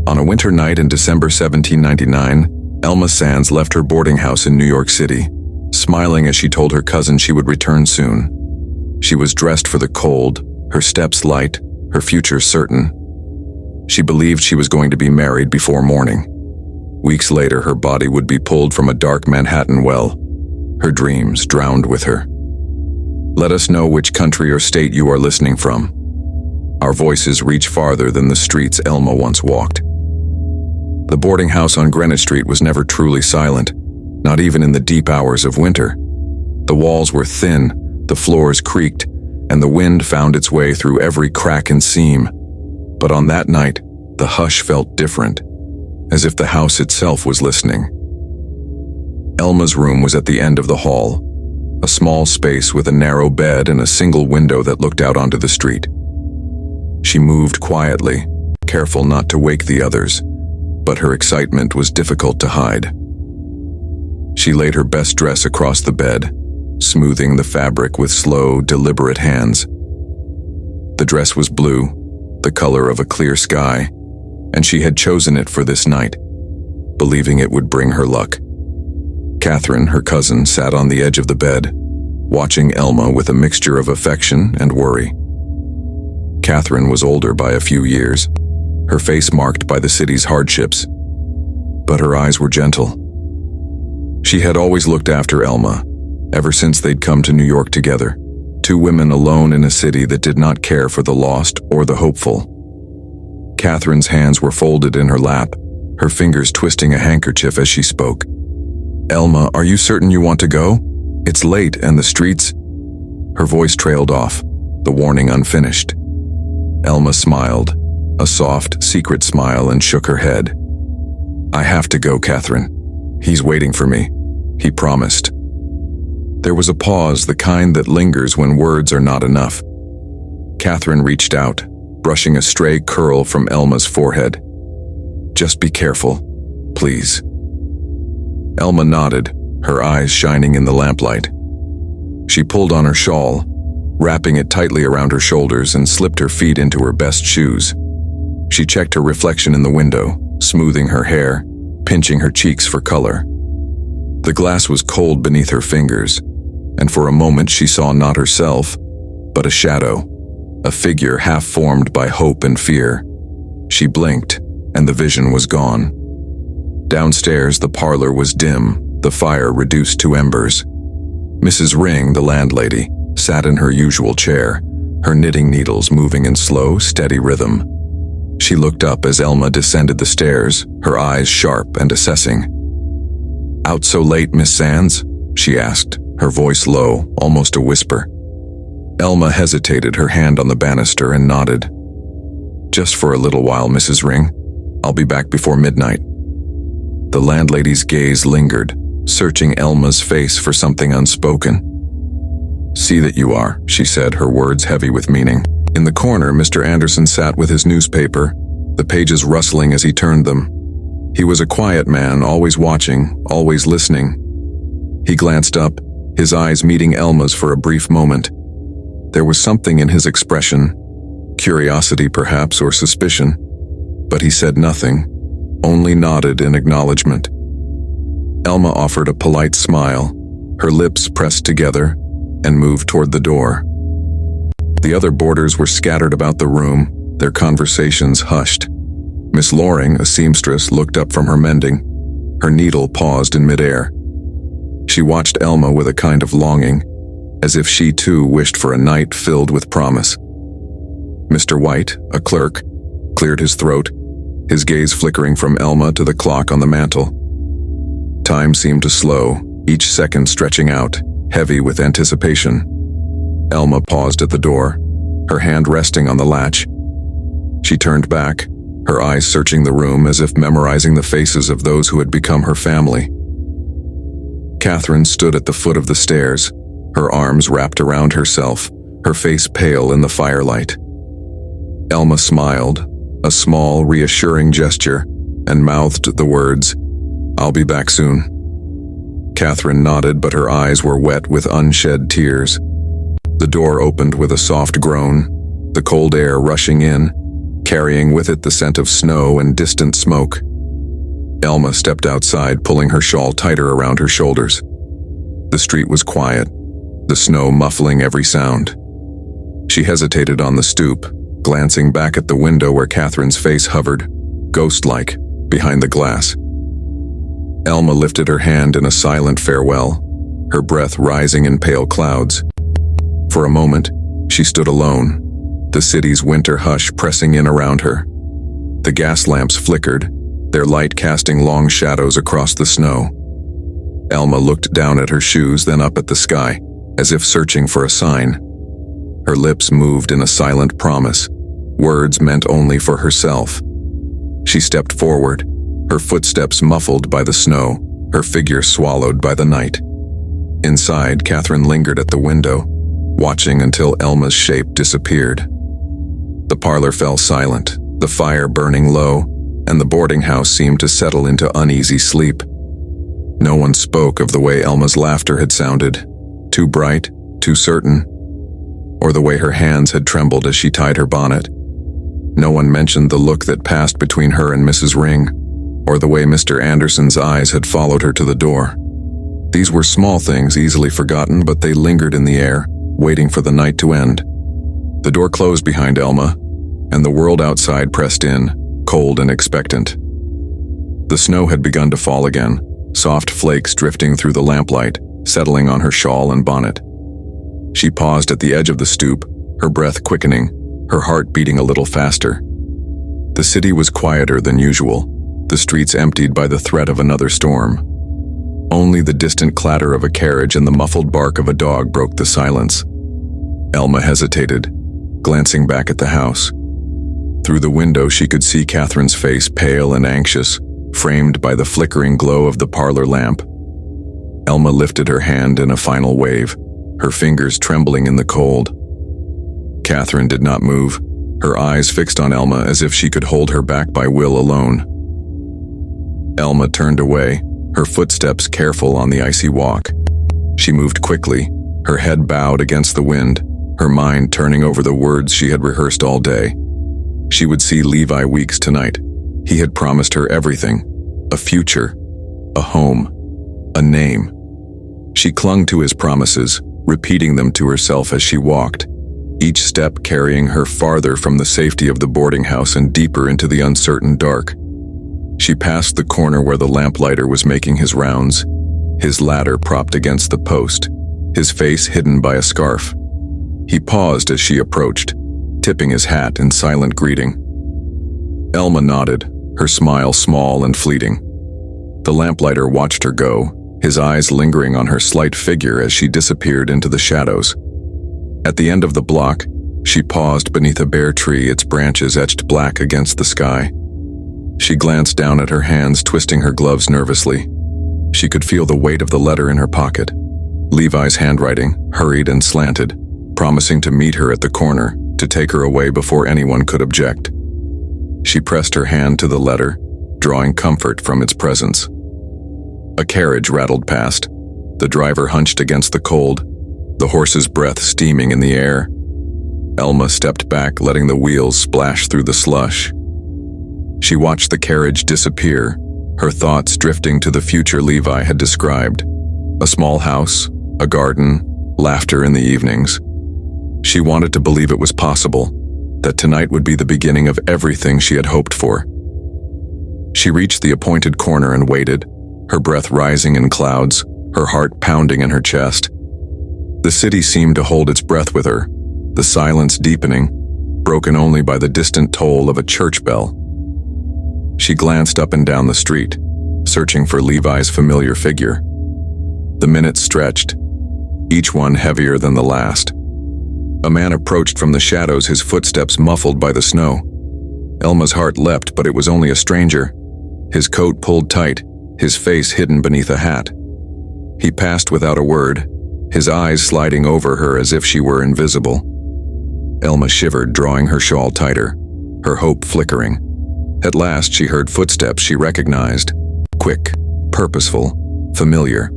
On a winter night in December 1799, Elma Sands left her boarding house in New York City, smiling as she told her cousin she would return soon. She was dressed for the cold, her steps light, her future certain. She believed she was going to be married before morning. Weeks later, her body would be pulled from a dark Manhattan well, her dreams drowned with her. Let us know which country or state you are listening from. Our voices reach farther than the streets Elma once walked. The boarding house on Greenwich Street was never truly silent, not even in the deep hours of winter. The walls were thin, the floors creaked, and the wind found its way through every crack and seam. But on that night, the hush felt different, as if the house itself was listening. Elma's room was at the end of the hall, a small space with a narrow bed and a single window that looked out onto the street. She moved quietly, careful not to wake the others, but her excitement was difficult to hide. She laid her best dress across the bed, smoothing the fabric with slow, deliberate hands. The dress was blue, the color of a clear sky, and she had chosen it for this night, believing it would bring her luck. Catherine, her cousin, sat on the edge of the bed, watching Elma with a mixture of affection and worry. Catherine was older by a few years, her face marked by the city's hardships, but her eyes were gentle. She had always looked after Elma, ever since they'd come to New York together, two women alone in a city that did not care for the lost or the hopeful. Catherine's hands were folded in her lap, her fingers twisting a handkerchief as she spoke. "Elma, are you certain you want to go? It's late and the streets—" Her voice trailed off, the warning unfinished. Elma smiled, a soft, secret smile, and shook her head. "I have to go, Catherine. He's waiting for me. He promised." There was a pause, the kind that lingers when words are not enough. Catherine reached out, brushing a stray curl from Elma's forehead. "Just be careful, please." Elma nodded, her eyes shining in the lamplight. She pulled on her shawl, wrapping it tightly around her shoulders, and slipped her feet into her best shoes. She checked her reflection in the window, smoothing her hair, pinching her cheeks for color. The glass was cold beneath her fingers, and for a moment she saw not herself, but a shadow, a figure half formed by hope and fear. She blinked, and the vision was gone. Downstairs, the parlor was dim, the fire reduced to embers. Mrs. Ring, the landlady, sat in her usual chair, her knitting needles moving in slow, steady rhythm. She looked up as Elma descended the stairs, her eyes sharp and assessing. "Out so late, Miss Sands?" she asked, her voice low, almost a whisper. Elma hesitated, her hand on the banister, and nodded. "Just for a little while, Mrs. Ring. I'll be back before midnight." The landlady's gaze lingered, searching Elma's face for something unspoken. "See that you are," she said, her words heavy with meaning. In the corner, Mr. Anderson sat with his newspaper, the pages rustling as he turned them. He was a quiet man, always watching, always listening. He glanced up, his eyes meeting Elma's for a brief moment. There was something in his expression, curiosity perhaps, or suspicion, but he said nothing, only nodded in acknowledgement. Elma offered a polite smile, her lips pressed together, and moved toward the door. The other boarders were scattered about the room, their conversations hushed. Miss Loring, a seamstress, looked up from her mending. Her needle paused in midair. She watched Elma with a kind of longing, as if she too wished for a night filled with promise. Mr. White, a clerk, cleared his throat, his gaze flickering from Elma to the clock on the mantel. Time seemed to slow, each second stretching out, heavy with anticipation. Elma paused at the door, her hand resting on the latch. She turned back, her eyes searching the room as if memorizing the faces of those who had become her family. Catherine stood at the foot of the stairs, her arms wrapped around herself, her face pale in the firelight. Elma smiled, a small, reassuring gesture, and mouthed the words, "I'll be back soon." Catherine nodded, but her eyes were wet with unshed tears. The door opened with a soft groan, the cold air rushing in. carrying with it the scent of snow and distant smoke. Elma stepped outside, pulling her shawl tighter around her shoulders. The street was quiet, the snow muffling every sound. She hesitated on the stoop, glancing back at the window where Catherine's face hovered, ghost-like, behind the glass. Elma lifted her hand in a silent farewell, her breath rising in pale clouds. For a moment, she stood alone, the city's winter hush pressing in around her. The gas lamps flickered, their light casting long shadows across the snow. Elma looked down at her shoes, then up at the sky, as if searching for a sign. Her lips moved in a silent promise, words meant only for herself. She stepped forward, her footsteps muffled by the snow, her figure swallowed by the night. Inside, Catherine lingered at the window, watching until Elma's shape disappeared. The parlor fell silent, the fire burning low, and the boarding house seemed to settle into uneasy sleep. No one spoke of the way Elma's laughter had sounded, too bright, too certain, or the way her hands had trembled as she tied her bonnet. No one mentioned the look that passed between her and Mrs. Ring, or the way Mr. Anderson's eyes had followed her to the door. These were small things easily forgotten, but they lingered in the air, waiting for the night to end. The door closed behind Elma, and the world outside pressed in, cold and expectant. The snow had begun to fall again, soft flakes drifting through the lamplight, settling on her shawl and bonnet. She paused at the edge of the stoop, her breath quickening, her heart beating a little faster. The city was quieter than usual, the streets emptied by the threat of another storm. Only the distant clatter of a carriage and the muffled bark of a dog broke the silence. Elma hesitated, glancing back at the house. Through the window she could see Catherine's face, pale and anxious, framed by the flickering glow of the parlor lamp. Elma lifted her hand in a final wave, her fingers trembling in the cold. Catherine did not move, her eyes fixed on Elma as if she could hold her back by will alone. Elma turned away, her footsteps careful on the icy walk. She moved quickly, her head bowed against the wind, her mind turning over the words she had rehearsed all day. She would see Levi Weeks tonight. He had promised her everything, a future, a home, a name. She clung to his promises, repeating them to herself as she walked, each step carrying her farther from the safety of the boarding house and deeper into the uncertain dark. She passed the corner where the lamplighter was making his rounds, his ladder propped against the post, his face hidden by a scarf. He paused as she approached, tipping his hat in silent greeting. Elma nodded, her smile small and fleeting. The lamplighter watched her go, his eyes lingering on her slight figure as she disappeared into the shadows. At the end of the block, she paused beneath a bare tree, its branches etched black against the sky. She glanced down at her hands, twisting her gloves nervously. She could feel the weight of the letter in her pocket. Levi's handwriting, hurried and slanted, promising to meet her at the corner, to take her away before anyone could object. She pressed her hand to the letter, drawing comfort from its presence. A carriage rattled past. The driver hunched against the cold, the horse's breath steaming in the air. Elma stepped back, letting the wheels splash through the slush. She watched the carriage disappear, her thoughts drifting to the future Levi had described. A small house, a garden, laughter in the evenings. She wanted to believe it was possible, that tonight would be the beginning of everything she had hoped for. She reached the appointed corner and waited, her breath rising in clouds, her heart pounding in her chest. The city seemed to hold its breath with her, the silence deepening, broken only by the distant toll of a church bell. She glanced up and down the street, searching for Levi's familiar figure. The minutes stretched, each one heavier than the last. A man approached from the shadows, his footsteps muffled by the snow. Elma's heart leapt, but it was only a stranger. His coat pulled tight, his face hidden beneath a hat. He passed without a word, his eyes sliding over her as if she were invisible. Elma shivered, drawing her shawl tighter, her hope flickering. At last she heard footsteps she recognized, quick, purposeful, familiar.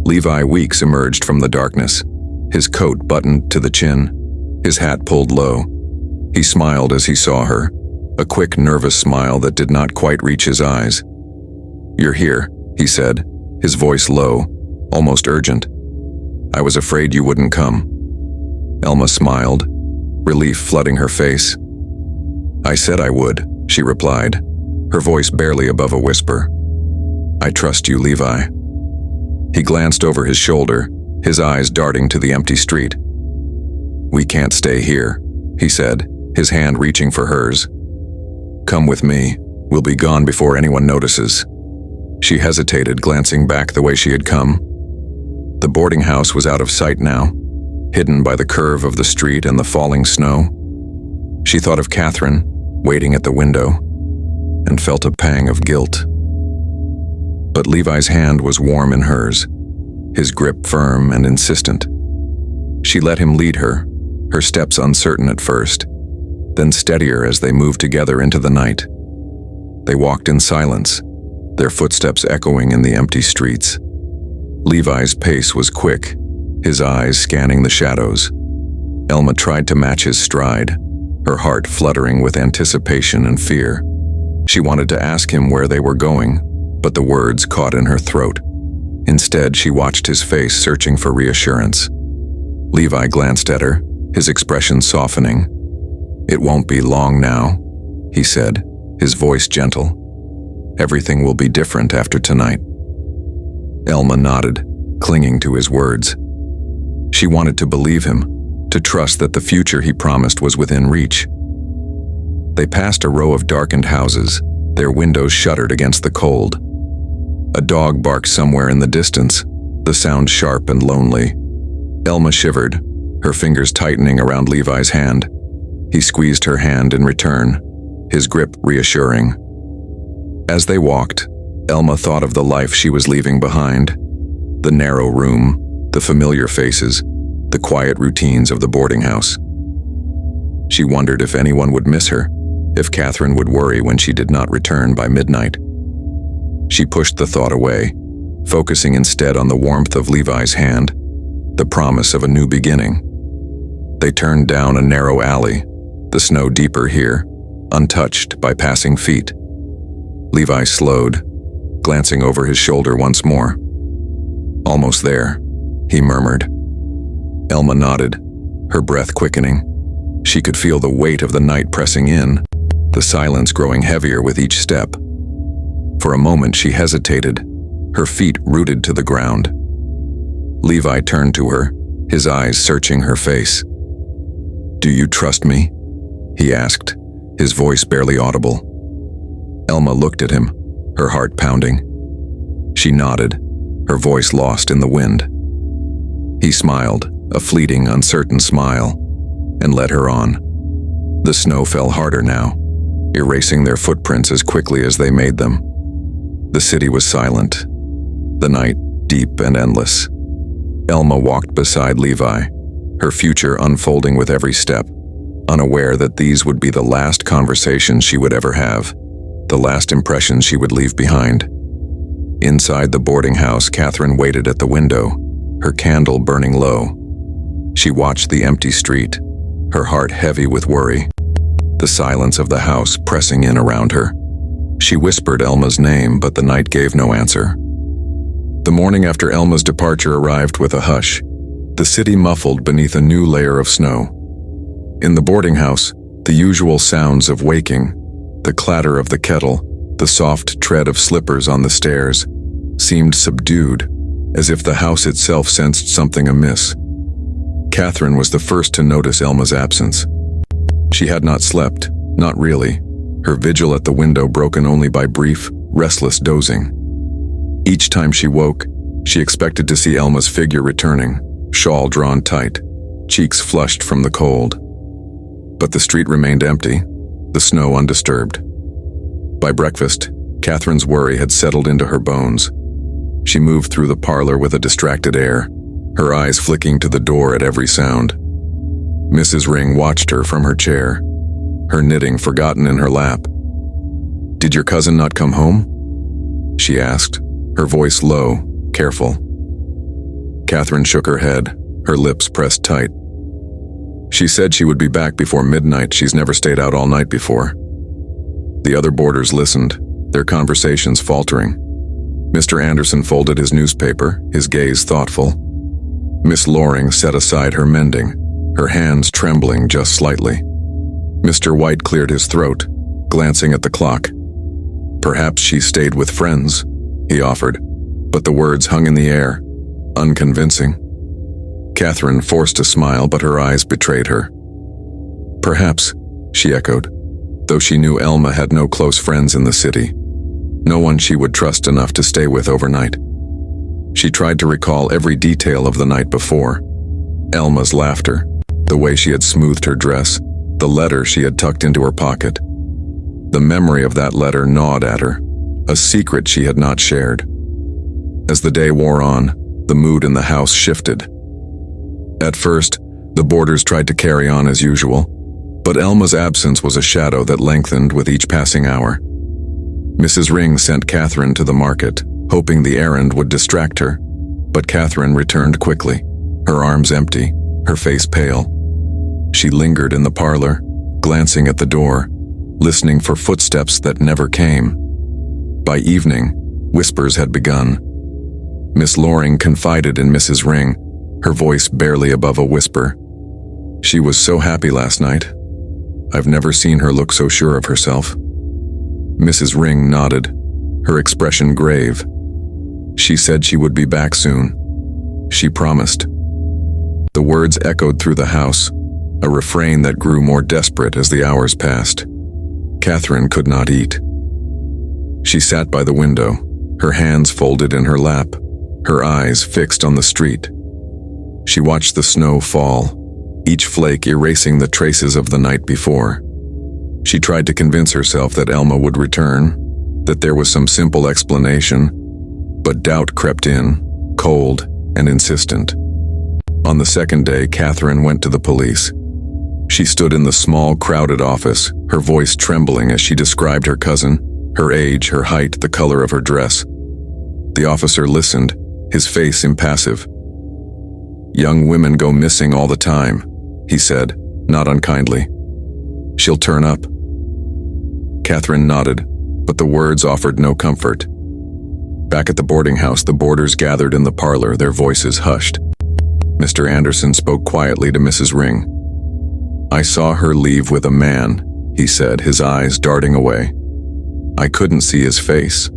Levi Weeks emerged from the darkness, his coat buttoned to the chin, his hat pulled low. He smiled as he saw her, a quick, nervous smile that did not quite reach his eyes. "You're here," he said, his voice low, almost urgent. "I was afraid you wouldn't come." Elma smiled, relief flooding her face. "I said I would," she replied, her voice barely above a whisper. "I trust you, Levi." He glanced over his shoulder, his eyes darting to the empty street. "We can't stay here," he said, his hand reaching for hers. "Come with me. We'll be gone before anyone notices." She hesitated, glancing back the way she had come. The boarding house was out of sight now, hidden by the curve of the street and the falling snow. She thought of Catherine, waiting at the window, and felt a pang of guilt. But Levi's hand was warm in hers, his grip firm and insistent. She let him lead her, her steps uncertain at first, then steadier as they moved together into the night. They walked in silence, their footsteps echoing in the empty streets. Levi's pace was quick, his eyes scanning the shadows. Elma tried to match his stride, her heart fluttering with anticipation and fear. She wanted to ask him where they were going, but the words caught in her throat. Instead, she watched his face, searching for reassurance. Levi glanced at her, his expression softening. "It won't be long now," he said, his voice gentle. "Everything will be different after tonight." Elma nodded, clinging to his words. She wanted to believe him, to trust that the future he promised was within reach. They passed a row of darkened houses, their windows shuttered against the cold. A dog barked somewhere in the distance, the sound sharp and lonely. Elma shivered, her fingers tightening around Levi's hand. He squeezed her hand in return, his grip reassuring. As they walked, Elma thought of the life she was leaving behind. The narrow room, the familiar faces, the quiet routines of the boarding house. She wondered if anyone would miss her, if Catherine would worry when she did not return by midnight. She pushed the thought away, focusing instead on the warmth of Levi's hand, the promise of a new beginning. They turned down a narrow alley, the snow deeper here, untouched by passing feet. Levi slowed, glancing over his shoulder once more. "Almost there," he murmured. Elma nodded, her breath quickening. She could feel the weight of the night pressing in, the silence growing heavier with each step. For a moment she hesitated, her feet rooted to the ground. Levi turned to her, his eyes searching her face. "Do you trust me?" he asked, his voice barely audible. Elma looked at him, her heart pounding. She nodded, her voice lost in the wind. He smiled, a fleeting, uncertain smile, and led her on. The snow fell harder now, erasing their footprints as quickly as they made them. The city was silent, the night deep and endless. Elma walked beside Levi, her future unfolding with every step, unaware that these would be the last conversations she would ever have, the last impressions she would leave behind. Inside the boarding house, Catherine waited at the window, her candle burning low. She watched the empty street, her heart heavy with worry, the silence of the house pressing in around her. She whispered Elma's name, but the night gave no answer. The morning after Elma's departure arrived with a hush, the city muffled beneath a new layer of snow. In the boarding house, the usual sounds of waking, the clatter of the kettle, the soft tread of slippers on the stairs, seemed subdued, as if the house itself sensed something amiss. Catherine was the first to notice Elma's absence. She had not slept, not really, her vigil at the window broken only by brief, restless dozing. Each time she woke, she expected to see Elma's figure returning, shawl drawn tight, cheeks flushed from the cold. But the street remained empty, the snow undisturbed. By breakfast, Catherine's worry had settled into her bones. She moved through the parlor with a distracted air, her eyes flicking to the door at every sound. Mrs. Ring watched her from her chair, her knitting forgotten in her lap. "Did your cousin not come home?" she asked, her voice low, careful. Catherine shook her head, her lips pressed tight. She said she would be back before midnight. She's never stayed out all night before. The other boarders listened, their conversations faltering. Mr. Anderson folded his newspaper, his gaze thoughtful. Miss Loring set aside her mending, her hands trembling just slightly. Mr. White cleared his throat, glancing at the clock. Perhaps she stayed with friends, he offered, but the words hung in the air, unconvincing. Catherine forced a smile, but her eyes betrayed her. Perhaps, she echoed, though she knew Elma had no close friends in the city, no one she would trust enough to stay with overnight. She tried to recall every detail of the night before. Elma's laughter, the way she had smoothed her dress, the letter she had tucked into her pocket. The memory of that letter gnawed at her, a secret she had not shared. As the day wore on, the mood in the house shifted. At first, the boarders tried to carry on as usual, but Elma's absence was a shadow that lengthened with each passing hour. Mrs. Ring sent Catherine to the market, hoping the errand would distract her, but Catherine returned quickly, her arms empty, her face pale. She lingered in the parlor, glancing at the door, listening for footsteps that never came. By evening, whispers had begun. Miss Loring confided in Mrs. Ring, her voice barely above a whisper. She was so happy last night. I've never seen her look so sure of herself. Mrs. Ring nodded, her expression grave. She said she would be back soon. She promised. The words echoed through the house, a refrain that grew more desperate as the hours passed. Catherine could not eat. She sat by the window, her hands folded in her lap, her eyes fixed on the street. She watched the snow fall, each flake erasing the traces of the night before. She tried to convince herself that Elma would return, that there was some simple explanation, but doubt crept in, cold and insistent. On the second day, Catherine went to the police. She stood in the small, crowded office, her voice trembling as she described her cousin, her age, her height, the color of her dress. The officer listened, his face impassive. "Young women go missing all the time," he said, not unkindly. "She'll turn up." Catherine nodded, but the words offered no comfort. Back at the boarding house, the boarders gathered in the parlor, their voices hushed. Mr. Anderson spoke quietly to Mrs. Ring. "I saw her leave with a man," he said, his eyes darting away. "I couldn't see his face."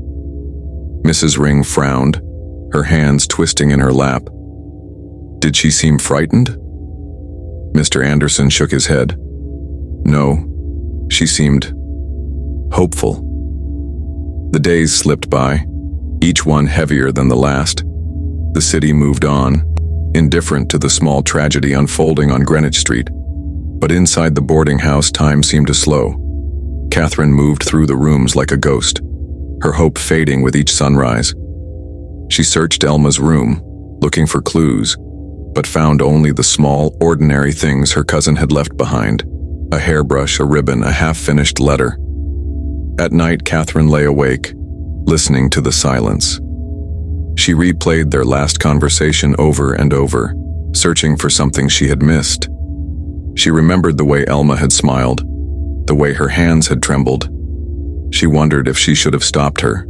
Mrs. Ring frowned, her hands twisting in her lap. "Did she seem frightened?" Mr. Anderson shook his head. "No, she seemed hopeful." The days slipped by, each one heavier than the last. The city moved on, indifferent to the small tragedy unfolding on Greenwich Street. But inside the boarding house, time seemed to slow. Catherine moved through the rooms like a ghost, her hope fading with each sunrise. She searched Elma's room, looking for clues, but found only the small, ordinary things her cousin had left behind: a hairbrush, a ribbon, a half-finished letter. At night, Catherine lay awake, listening to the silence. She replayed their last conversation over and over, searching for something she had missed. She remembered the way Elma had smiled, the way her hands had trembled. She wondered if she should have stopped her,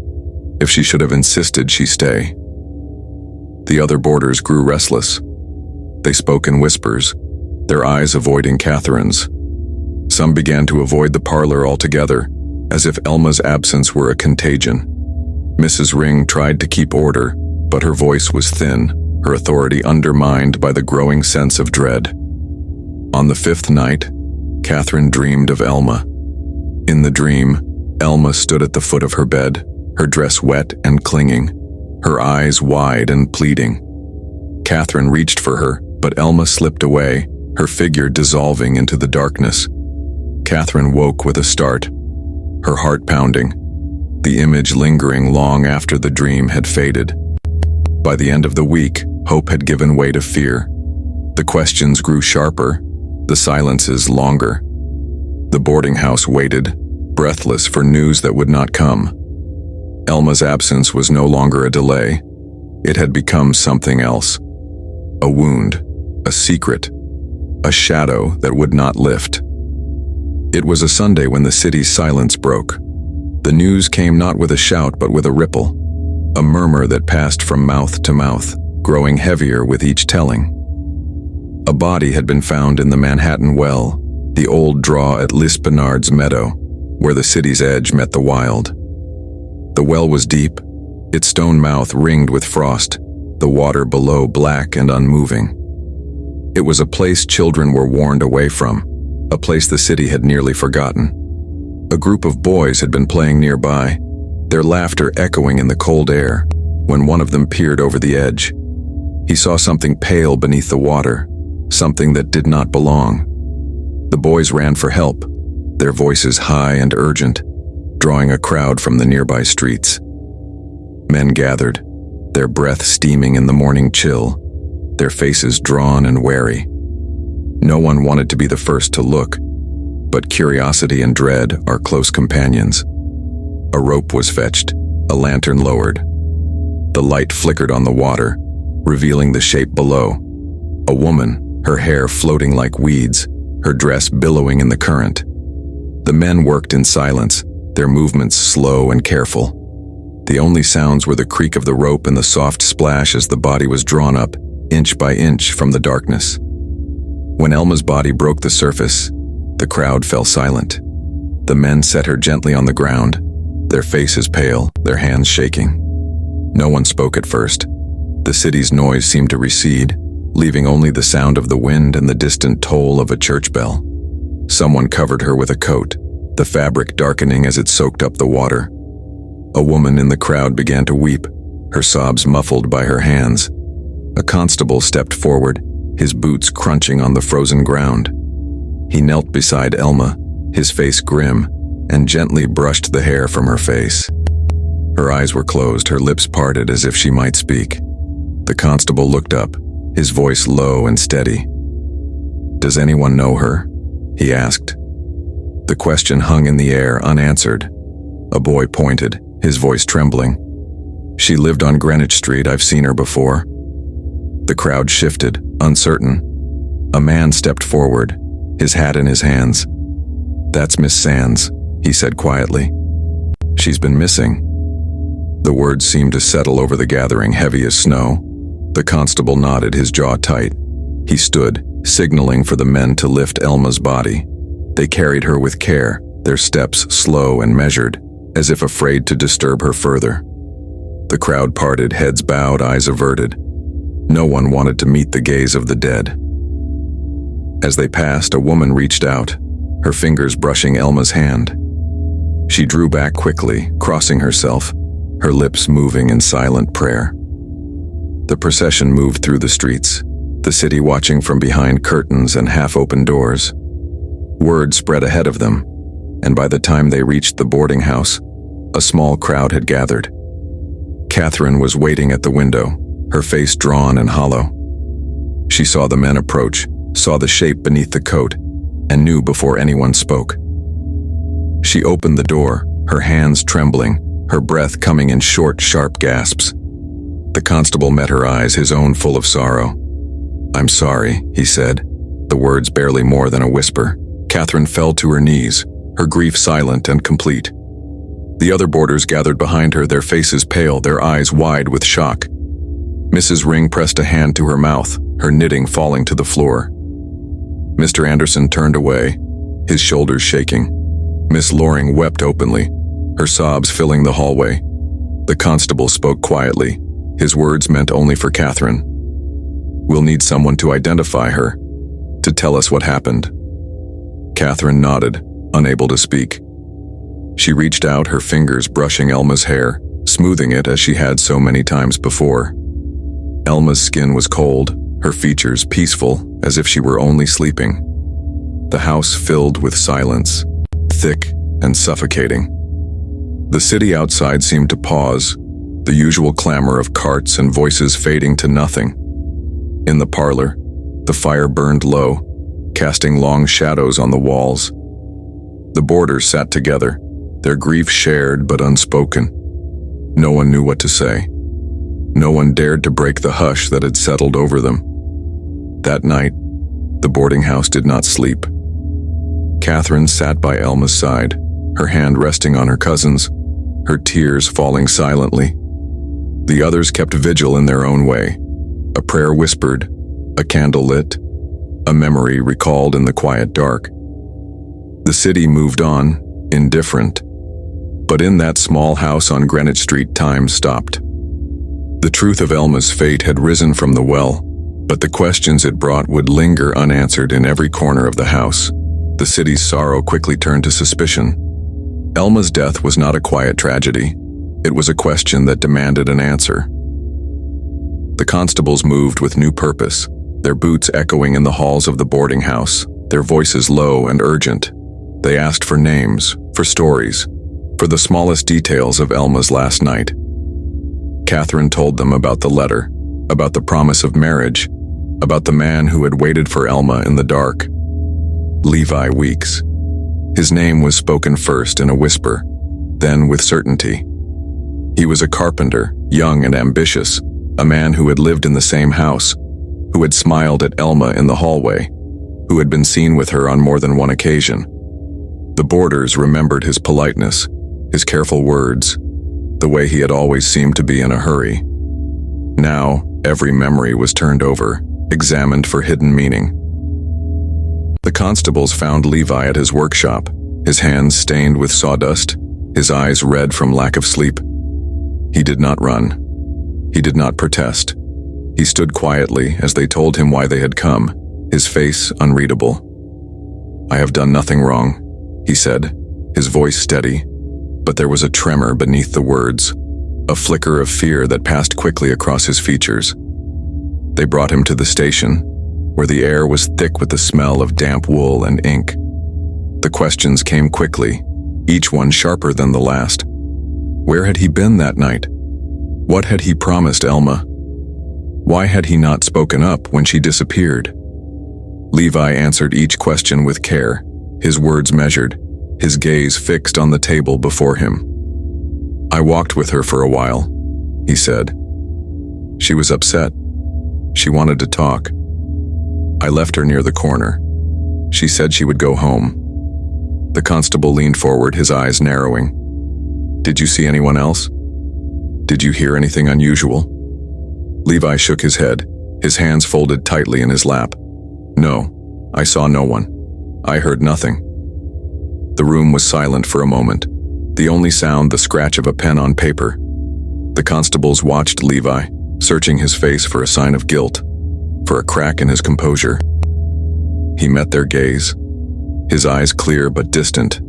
if she should have insisted she stay. The other boarders grew restless. They spoke in whispers, their eyes avoiding Catherine's. Some began to avoid the parlor altogether, as if Elma's absence were a contagion. Mrs. Ring tried to keep order, but her voice was thin, her authority undermined by the growing sense of dread. On the fifth night, Catherine dreamed of Elma. In the dream, Elma stood at the foot of her bed, her dress wet and clinging, her eyes wide and pleading. Catherine reached for her, but Elma slipped away, her figure dissolving into the darkness. Catherine woke with a start, her heart pounding, the image lingering long after the dream had faded. By the end of the week, hope had given way to fear. The questions grew sharper, the silences longer. The boarding house waited, breathless for news that would not come. Elma's absence was no longer a delay. It had become something else. A wound, a secret, a shadow that would not lift. It was a Sunday when the city's silence broke. The news came not with a shout but with a ripple, a murmur that passed from mouth to mouth, growing heavier with each telling. A body had been found in the Manhattan Well, the old draw at Lispenard's Meadow, where the city's edge met the wild. The well was deep, its stone mouth ringed with frost, the water below black and unmoving. It was a place children were warned away from, a place the city had nearly forgotten. A group of boys had been playing nearby, their laughter echoing in the cold air, when one of them peered over the edge. He saw something pale beneath the water, something that did not belong. The boys ran for help, their voices high and urgent, drawing a crowd from the nearby streets. Men gathered, their breath steaming in the morning chill, their faces drawn and wary. No one wanted to be the first to look, but curiosity and dread are close companions. A rope was fetched, a lantern lowered. The light flickered on the water, revealing the shape below. A woman, her hair floating like weeds, her dress billowing in the current. The men worked in silence, their movements slow and careful. The only sounds were the creak of the rope and the soft splash as the body was drawn up, inch by inch, from the darkness. When Elma's body broke the surface, the crowd fell silent. The men set her gently on the ground, their faces pale, their hands shaking. No one spoke at first. The city's noise seemed to recede, leaving only the sound of the wind and the distant toll of a church bell. Someone covered her with a coat, the fabric darkening as it soaked up the water. A woman in the crowd began to weep, her sobs muffled by her hands. A constable stepped forward, his boots crunching on the frozen ground. He knelt beside Elma, his face grim, and gently brushed the hair from her face. Her eyes were closed, her lips parted as if she might speak. The constable looked up, his voice low and steady. "Does anyone know her?" he asked. The question hung in the air, unanswered. A boy pointed, his voice trembling. "She lived on Greenwich Street, I've seen her before." The crowd shifted, uncertain. A man stepped forward, his hat in his hands. "That's Miss Sands," he said quietly. "She's been missing." The words seemed to settle over the gathering, heavy as snow. The constable nodded, his jaw tight. He stood, signaling for the men to lift Elma's body. They carried her with care, their steps slow and measured, as if afraid to disturb her further. The crowd parted, heads bowed, eyes averted. No one wanted to meet the gaze of the dead. As they passed, a woman reached out, her fingers brushing Elma's hand. She drew back quickly, crossing herself, her lips moving in silent prayer. The procession moved through the streets, the city watching from behind curtains and half-open doors. Word spread ahead of them, and by the time they reached the boarding house, a small crowd had gathered. Catherine was waiting at the window, her face drawn and hollow. She saw the men approach, saw the shape beneath the coat, and knew before anyone spoke. She opened the door, her hands trembling, her breath coming in short, sharp gasps. The constable met her eyes, his own full of sorrow. "I'm sorry," he said, the words barely more than a whisper. Catherine fell to her knees, her grief silent and complete. The other boarders gathered behind her, their faces pale, their eyes wide with shock. Mrs. Ring pressed a hand to her mouth, her knitting falling to the floor. Mr. Anderson turned away, his shoulders shaking. Miss Loring wept openly, her sobs filling the hallway. The constable spoke quietly, his words meant only for Catherine. "We'll need someone to identify her, to tell us what happened." Catherine nodded, unable to speak. She reached out, her fingers brushing Elma's hair, smoothing it as she had so many times before. Elma's skin was cold, her features peaceful, as if she were only sleeping. The house filled with silence, thick and suffocating. The city outside seemed to pause, the usual clamor of carts and voices fading to nothing. In the parlor, the fire burned low, casting long shadows on the walls. The boarders sat together, their grief shared but unspoken. No one knew what to say. No one dared to break the hush that had settled over them. That night, The boarding house did not sleep. Catherine sat by Elma's side, her hand resting on her cousin's, her tears falling silently. The others kept vigil in their own way. A prayer whispered, a candle lit, a memory recalled in the quiet dark. The city moved on, indifferent. But in that small house on Greenwich Street, time stopped. The truth of Elma's fate had risen from the well, but the questions it brought would linger unanswered in every corner of the house. The city's sorrow quickly turned to suspicion. Elma's death was not a quiet tragedy. It was a question that demanded an answer. The constables moved with new purpose, their boots echoing in the halls of the boarding house, their voices low and urgent. They asked for names, for stories, for the smallest details of Elma's last night. Catherine told them about the letter, about the promise of marriage, about the man who had waited for Elma in the dark. Levi Weeks. His name was spoken first in a whisper, then with certainty. He was a carpenter, young and ambitious, a man who had lived in the same house, who had smiled at Elma in the hallway, who had been seen with her on more than one occasion. The boarders remembered his politeness, his careful words, the way he had always seemed to be in a hurry. Now, every memory was turned over, examined for hidden meaning. The constables found Levi at his workshop, his hands stained with sawdust, his eyes red from lack of sleep. He did not run. He did not protest. He stood quietly as they told him why they had come, his face unreadable. "I have done nothing wrong," he said, his voice steady, but there was a tremor beneath the words, a flicker of fear that passed quickly across his features. They brought him to the station, where the air was thick with the smell of damp wool and ink. The questions came quickly, each one sharper than the last. Where had he been that night? What had he promised Elma? Why had he not spoken up when she disappeared? Levi answered each question with care, his words measured, his gaze fixed on the table before him. "I walked with her for a while," he said. "She was upset. She wanted to talk. I left her near the corner. She said she would go home." The constable leaned forward, his eyes narrowing. "Did you see anyone else? Did you hear anything unusual?" Levi shook his head, his hands folded tightly in his lap. "No, I saw no one. I heard nothing." The room was silent for a moment, the only sound the scratch of a pen on paper. The constables watched Levi, searching his face for a sign of guilt, for a crack in his composure. He met their gaze, his eyes clear but distant,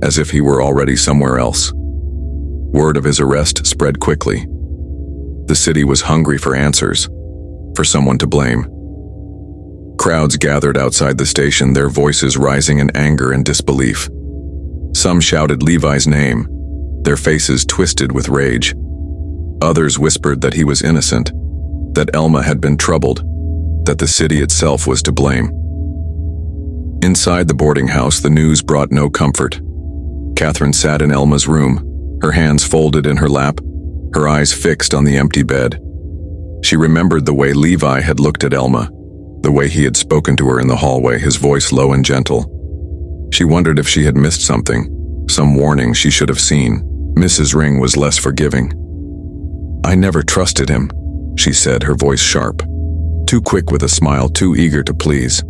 as if he were already somewhere else. Word of his arrest spread quickly. The city was hungry for answers, for someone to blame. Crowds gathered outside the station, their voices rising in anger and disbelief. Some shouted Levi's name, their faces twisted with rage. Others whispered that he was innocent, that Elma had been troubled, that the city itself was to blame. Inside the boarding house, the news brought no comfort. Catherine sat in Elma's room, her hands folded in her lap, her eyes fixed on the empty bed. She remembered the way Levi had looked at Elma, the way he had spoken to her in the hallway, his voice low and gentle. She wondered if she had missed something, some warning she should have seen. Mrs. Ring was less forgiving. "I never trusted him," she said, her voice sharp. Too quick with a smile, too eager to please.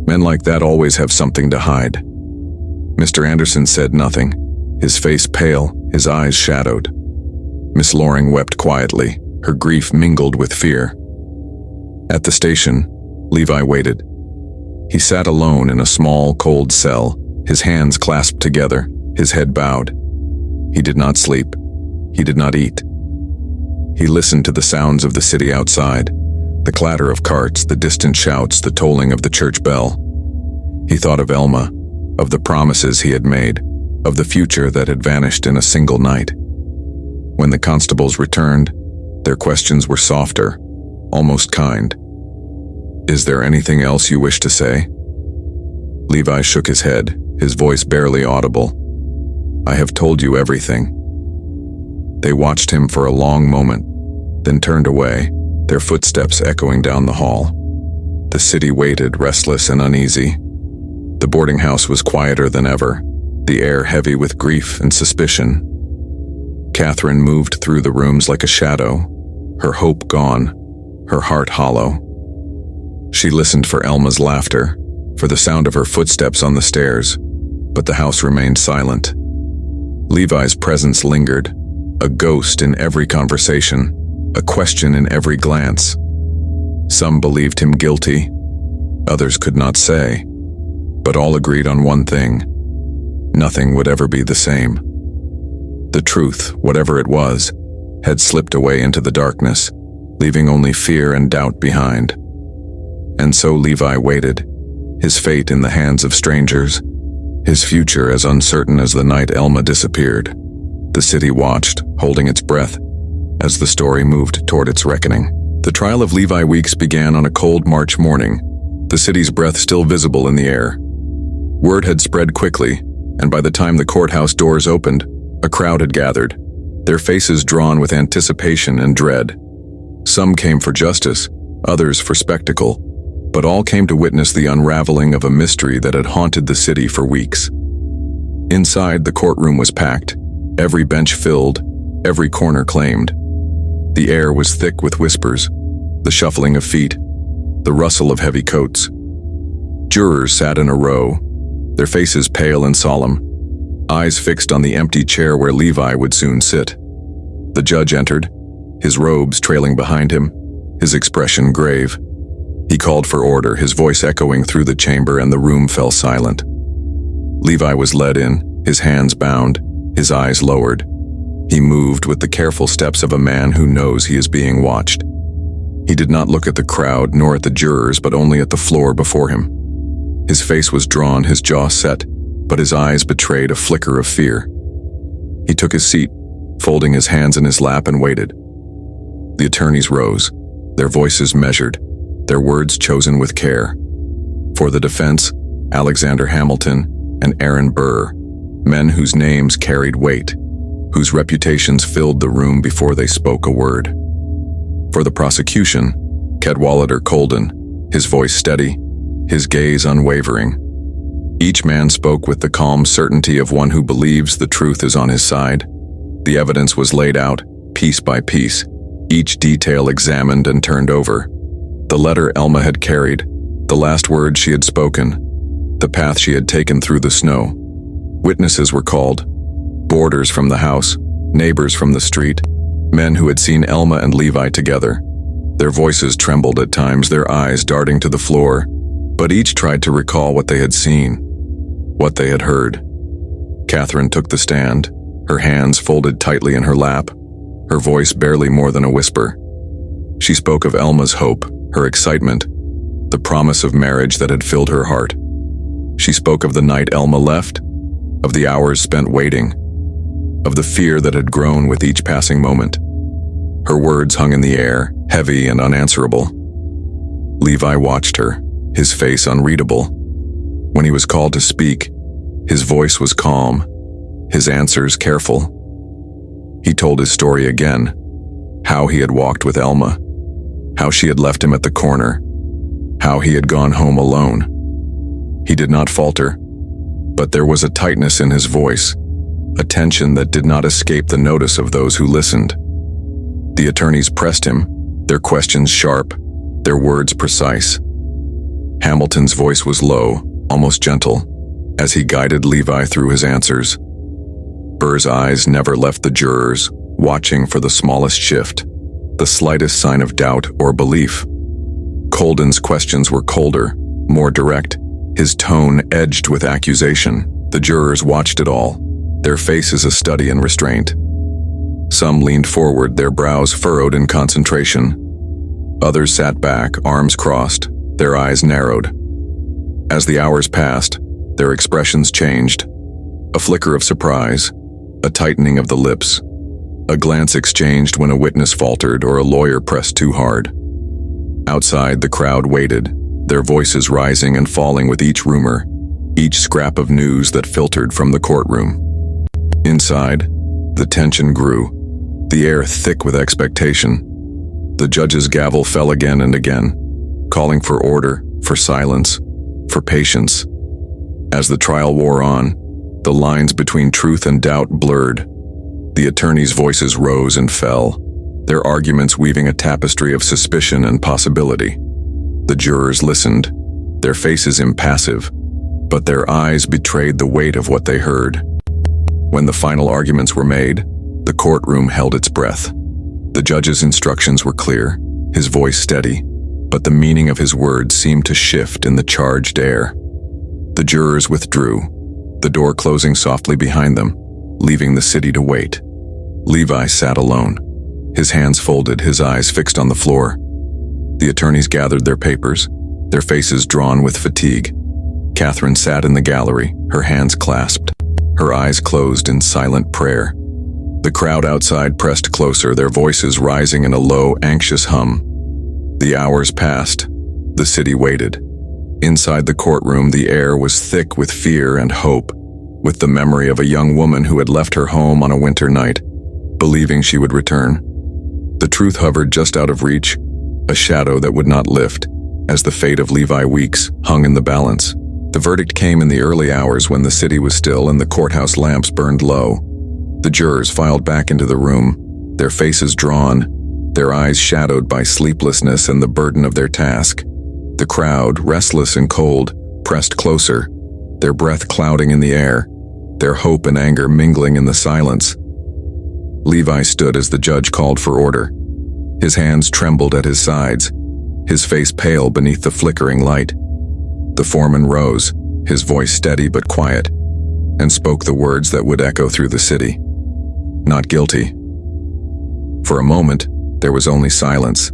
Men like that always have something to hide. Mr. Anderson said nothing, his face pale, his eyes shadowed. Miss Loring wept quietly, her grief mingled with fear. At the station, Levi waited. He sat alone in a small, cold cell, his hands clasped together, his head bowed. He did not sleep. He did not eat. He listened to the sounds of the city outside, the clatter of carts, the distant shouts, the tolling of the church bell. He thought of Elma, of the promises he had made, of the future that had vanished in a single night. When the constables returned, their questions were softer, almost kind. "Is there anything else you wish to say?" Levi shook his head, his voice barely audible. "I have told you everything." They watched him for a long moment, then turned away, their footsteps echoing down the hall. The city waited, restless and uneasy. The boarding house was quieter than ever, the air heavy with grief and suspicion. Catherine moved through the rooms like a shadow, her hope gone, her heart hollow. She listened for Elma's laughter, for the sound of her footsteps on the stairs, but the house remained silent. Levi's presence lingered, a ghost in every conversation, a question in every glance. Some believed him guilty, others could not say, but all agreed on one thing: nothing would ever be the same. The truth, whatever it was, had slipped away into the darkness, leaving only fear and doubt behind. And so Levi waited, his fate in the hands of strangers, his future as uncertain as the night Elma disappeared. The city watched, holding its breath, as the story moved toward its reckoning. The trial of Levi Weeks began on a cold March morning, the city's breath still visible in the air. Word had spread quickly, and by the time the courthouse doors opened, a crowd had gathered, their faces drawn with anticipation and dread. Some came for justice, others for spectacle, but all came to witness the unraveling of a mystery that had haunted the city for weeks. Inside, the courtroom was packed, every bench filled, every corner claimed. The air was thick with whispers, the shuffling of feet, the rustle of heavy coats. Jurors sat in a row, their faces pale and solemn, eyes fixed on the empty chair where Levi would soon sit. The judge entered, his robes trailing behind him, his expression grave. He called for order, his voice echoing through the chamber, and the room fell silent. Levi was led in, his hands bound, his eyes lowered. He moved with the careful steps of a man who knows he is being watched. He did not look at the crowd nor at the jurors, but only at the floor before him. His face was drawn, his jaw set, but his eyes betrayed a flicker of fear. He took his seat, folding his hands in his lap, and waited. The attorneys rose, their voices measured, their words chosen with care. For the defense, Alexander Hamilton and Aaron Burr, men whose names carried weight, whose reputations filled the room before they spoke a word. For the prosecution, Cadwallader Colden, his voice steady, his gaze unwavering. Each man spoke with the calm certainty of one who believes the truth is on his side. The evidence was laid out, piece by piece, each detail examined and turned over. The letter Elma had carried, the last words she had spoken, the path she had taken through the snow. Witnesses were called, boarders from the house, neighbors from the street, men who had seen Elma and Levi together. Their voices trembled at times, their eyes darting to the floor, but each tried to recall what they had seen, what they had heard. Catherine took the stand, her hands folded tightly in her lap, her voice barely more than a whisper. She spoke of Elma's hope, her excitement, the promise of marriage that had filled her heart. She spoke of the night Elma left, of the hours spent waiting, of the fear that had grown with each passing moment. Her words hung in the air, heavy and unanswerable. Levi watched her, his face unreadable. When he was called to speak, his voice was calm, his answers careful. He told his story again, how he had walked with Elma, how she had left him at the corner, how he had gone home alone. He did not falter, but there was a tightness in his voice, a tension that did not escape the notice of those who listened. The attorneys pressed him, their questions sharp, their words precise. Hamilton's voice was low, almost gentle, as he guided Levi through his answers. Burr's eyes never left the jurors, watching for the smallest shift, the slightest sign of doubt or belief. Colden's questions were colder, more direct, his tone edged with accusation. The jurors watched it all, their faces a study in restraint. Some leaned forward, their brows furrowed in concentration. Others sat back, arms crossed, their eyes narrowed. As the hours passed, their expressions changed. A flicker of surprise, a tightening of the lips, a glance exchanged when a witness faltered or a lawyer pressed too hard. Outside, the crowd waited, their voices rising and falling with each rumor, each scrap of news that filtered from the courtroom. Inside, the tension grew, the air thick with expectation. The judge's gavel fell again and again, calling for order, for silence, for patience. As the trial wore on, the lines between truth and doubt blurred. The attorneys' voices rose and fell, their arguments weaving a tapestry of suspicion and possibility. The jurors listened, their faces impassive, but their eyes betrayed the weight of what they heard. When the final arguments were made, the courtroom held its breath. The judge's instructions were clear, his voice steady, but the meaning of his words seemed to shift in the charged air. The jurors withdrew, the door closing softly behind them, leaving the city to wait. Levi sat alone, his hands folded, his eyes fixed on the floor. The attorneys gathered their papers, their faces drawn with fatigue. Catherine sat in the gallery, her hands clasped, her eyes closed in silent prayer. The crowd outside pressed closer, their voices rising in a low, anxious hum. The hours passed. The city waited. Inside the courtroom, the air was thick with fear and hope, with the memory of a young woman who had left her home on a winter night, believing she would return. The truth hovered just out of reach, a shadow that would not lift, as the fate of Levi Weeks hung in the balance. The verdict came in the early hours when the city was still and the courthouse lamps burned low. The jurors filed back into the room, their faces drawn, their eyes shadowed by sleeplessness and the burden of their task. The crowd, restless and cold, pressed closer, their breath clouding in the air, their hope and anger mingling in the silence. Levi stood as the judge called for order. His hands trembled at his sides, his face pale beneath the flickering light. The foreman rose, his voice steady but quiet, and spoke the words that would echo through the city. Not guilty. For a moment, there was only silence.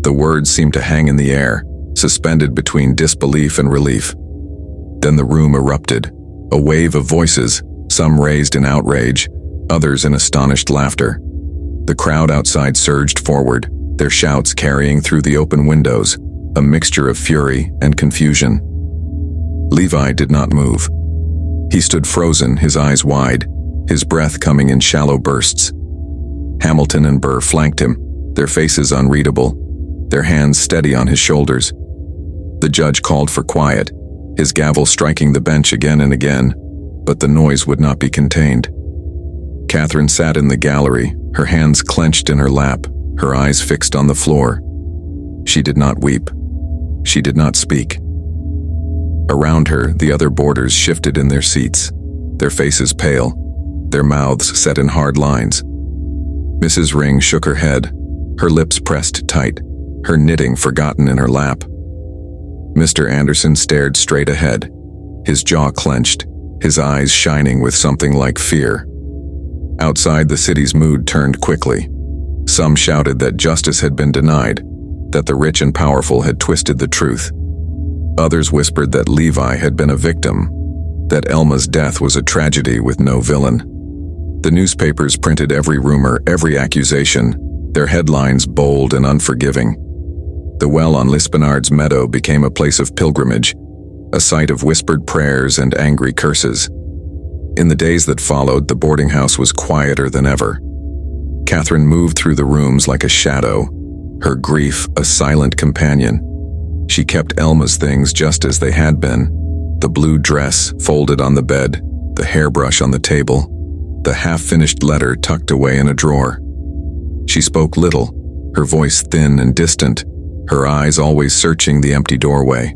The words seemed to hang in the air, suspended between disbelief and relief. Then the room erupted, a wave of voices, some raised in outrage, others in astonished laughter. The crowd outside surged forward, their shouts carrying through the open windows, a mixture of fury and confusion. Levi did not move. He stood frozen, his eyes wide, his breath coming in shallow bursts. Hamilton and Burr flanked him, their faces unreadable, their hands steady on his shoulders. The judge called for quiet, his gavel striking the bench again and again, but the noise would not be contained. Catherine sat in the gallery, her hands clenched in her lap, her eyes fixed on the floor. She did not weep. She did not speak. Around her, the other boarders shifted in their seats, their faces pale, their mouths set in hard lines. Mrs. Ring shook her head, her lips pressed tight, her knitting forgotten in her lap. Mr. Anderson stared straight ahead, his jaw clenched, his eyes shining with something like fear. Outside, the city's mood turned quickly. Some shouted that justice had been denied, that the rich and powerful had twisted the truth. Others whispered that Levi had been a victim, that Elma's death was a tragedy with no villain. The newspapers printed every rumor, every accusation, their headlines bold and unforgiving. The well on Lispenard's meadow became a place of pilgrimage, a site of whispered prayers and angry curses. In the days that followed, the boarding house was quieter than ever. Catherine moved through the rooms like a shadow, her grief a silent companion. She kept Elma's things just as they had been, the blue dress folded on the bed, the hairbrush on the table, the half-finished letter tucked away in a drawer. She spoke little, her voice thin and distant, her eyes always searching the empty doorway.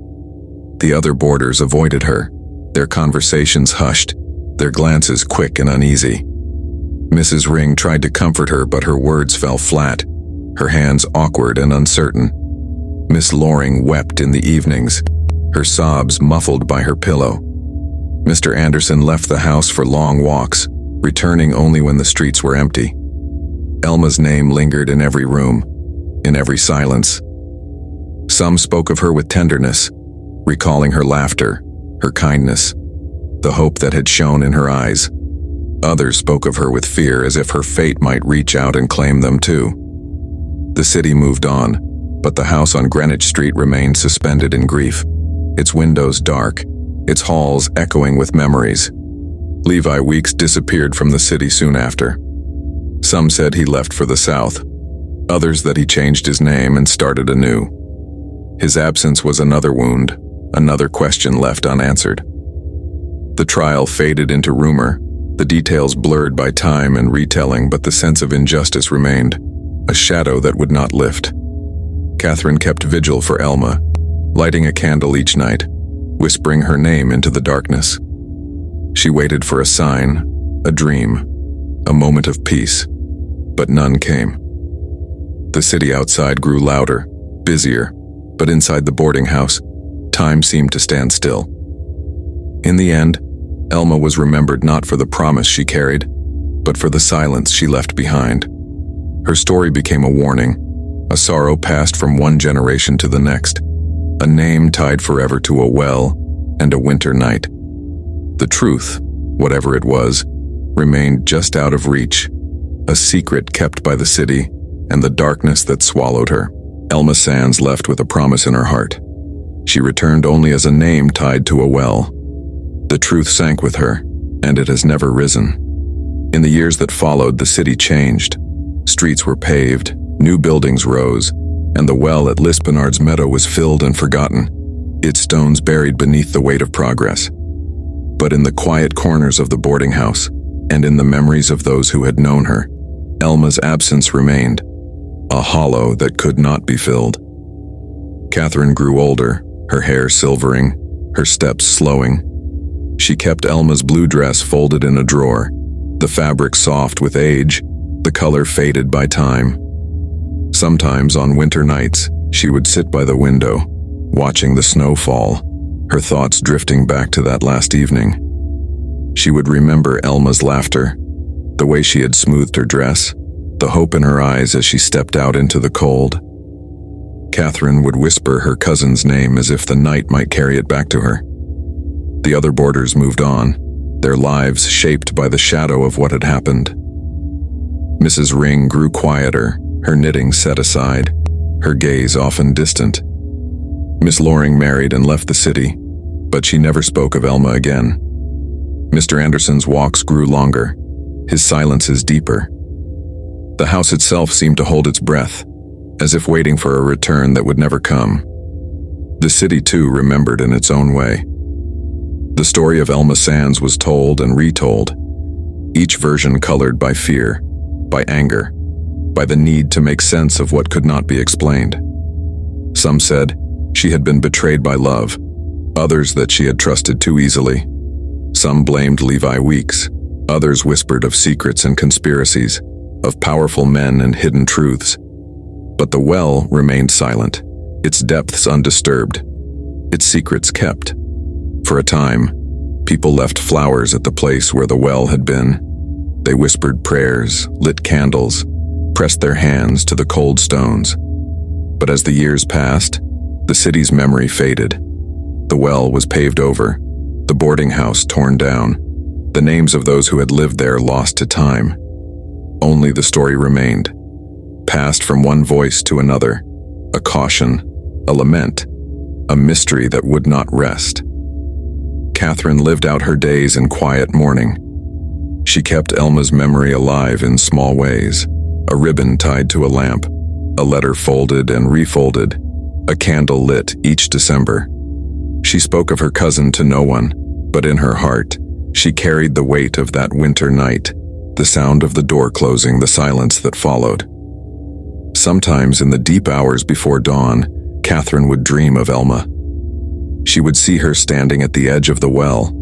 The other boarders avoided her, their conversations hushed, their glances quick and uneasy. Mrs. Ring tried to comfort her, but her words fell flat, her hands awkward and uncertain. Miss Loring wept in the evenings, her sobs muffled by her pillow. Mr. Anderson left the house for long walks, returning only when the streets were empty. Elma's name lingered in every room, in every silence. Some spoke of her with tenderness, recalling her laughter, her kindness, the hope that had shone in her eyes. Others spoke of her with fear, as if her fate might reach out and claim them too. The city moved on, but the house on Greenwich Street remained suspended in grief, its windows dark, its halls echoing with memories. Levi Weeks disappeared from the city soon after. Some said he left for the south, others that he changed his name and started anew. His absence was another wound, another question left unanswered. The trial faded into rumor, the details blurred by time and retelling, but the sense of injustice remained, a shadow that would not lift. Catherine kept vigil for Elma, lighting a candle each night, whispering her name into the darkness. She waited for a sign, a dream, a moment of peace, but none came. The city outside grew louder, busier, but inside the boarding house, time seemed to stand still. In the end, Elma was remembered not for the promise she carried, but for the silence she left behind. Her story became a warning, a sorrow passed from one generation to the next, a name tied forever to a well and a winter night. The truth, whatever it was, remained just out of reach, a secret kept by the city and the darkness that swallowed her. Elma Sands left with a promise in her heart. She returned only as a name tied to a well. The truth sank with her, and it has never risen. In the years that followed, the city changed. Streets were paved, new buildings rose, and the well at Lispenard's Meadow was filled and forgotten, its stones buried beneath the weight of progress. But in the quiet corners of the boarding house, and in the memories of those who had known her, Elma's absence remained, a hollow that could not be filled. Catherine grew older, her hair silvering, her steps slowing. She kept Elma's blue dress folded in a drawer, the fabric soft with age, the color faded by time. Sometimes on winter nights, she would sit by the window, watching the snow fall, her thoughts drifting back to that last evening. She would remember Elma's laughter, the way she had smoothed her dress, the hope in her eyes as she stepped out into the cold. Catherine would whisper her cousin's name as if the night might carry it back to her. The other boarders moved on, their lives shaped by the shadow of what had happened. Mrs. Ring grew quieter, her knitting set aside, her gaze often distant. Miss Loring married and left the city, but she never spoke of Elma again. Mr. Anderson's walks grew longer, his silences deeper. The house itself seemed to hold its breath, as if waiting for a return that would never come. The city, too, remembered in its own way. The story of Elma Sands was told and retold, each version colored by fear, by anger, by the need to make sense of what could not be explained. Some said she had been betrayed by love, others that she had trusted too easily. Some blamed Levi Weeks, others whispered of secrets and conspiracies, of powerful men and hidden truths. But the well remained silent, its depths undisturbed, its secrets kept. For a time, people left flowers at the place where the well had been. They whispered prayers, lit candles, pressed their hands to the cold stones. But as the years passed, the city's memory faded. The well was paved over, the boarding house torn down, the names of those who had lived there lost to time. Only the story remained, passed from one voice to another, a caution, a lament, a mystery that would not rest. Catherine lived out her days in quiet mourning. She kept Elma's memory alive in small ways, a ribbon tied to a lamp, a letter folded and refolded, a candle lit each December. She spoke of her cousin to no one, but in her heart, she carried the weight of that winter night, the sound of the door closing, the silence that followed. Sometimes in the deep hours before dawn, Catherine would dream of Elma. She would see her standing at the edge of the well,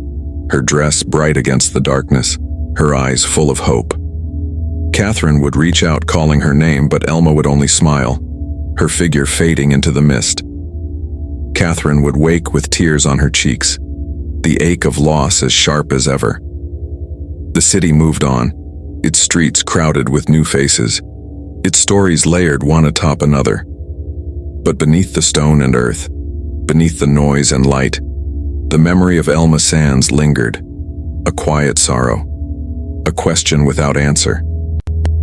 her dress bright against the darkness, her eyes full of hope. Catherine would reach out calling her name, but Elma would only smile, her figure fading into the mist. Catherine would wake with tears on her cheeks, the ache of loss as sharp as ever. The city moved on, its streets crowded with new faces, its stories layered one atop another. But beneath the stone and earth, beneath the noise and light, the memory of Elma Sands lingered, a quiet sorrow, a question without answer.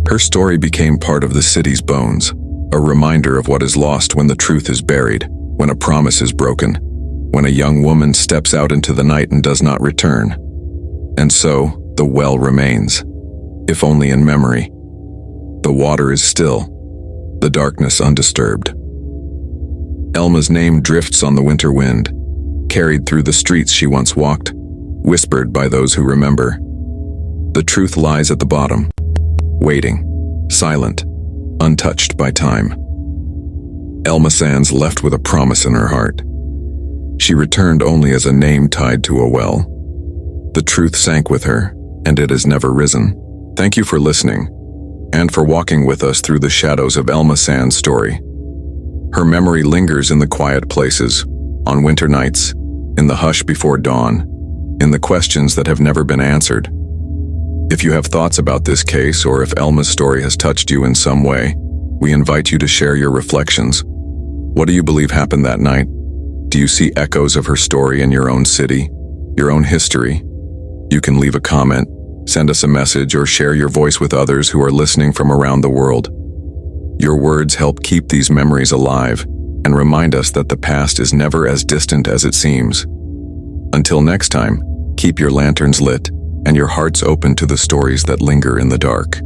Her story became part of the city's bones, a reminder of what is lost when the truth is buried, when a promise is broken, when a young woman steps out into the night and does not return. And so, the well remains, if only in memory. The water is still, the darkness undisturbed. Elma's name drifts on the winter wind, carried through the streets she once walked, whispered by those who remember. The truth lies at the bottom, waiting, silent, untouched by time. Elma Sands left with a promise in her heart. She returned only as a name tied to a well. The truth sank with her, and it has never risen. Thank you for listening, and for walking with us through the shadows of Elma Sands' story. Her memory lingers in the quiet places, on winter nights, in the hush before dawn, in the questions that have never been answered. If you have thoughts about this case, or if Elma's story has touched you in some way, we invite you to share your reflections. What do you believe happened that night? Do you see echoes of her story in your own city, your own history? You can leave a comment, send us a message, or share your voice with others who are listening from around the world. Your words help keep these memories alive and remind us that the past is never as distant as it seems. Until next time, keep your lanterns lit and your hearts open to the stories that linger in the dark.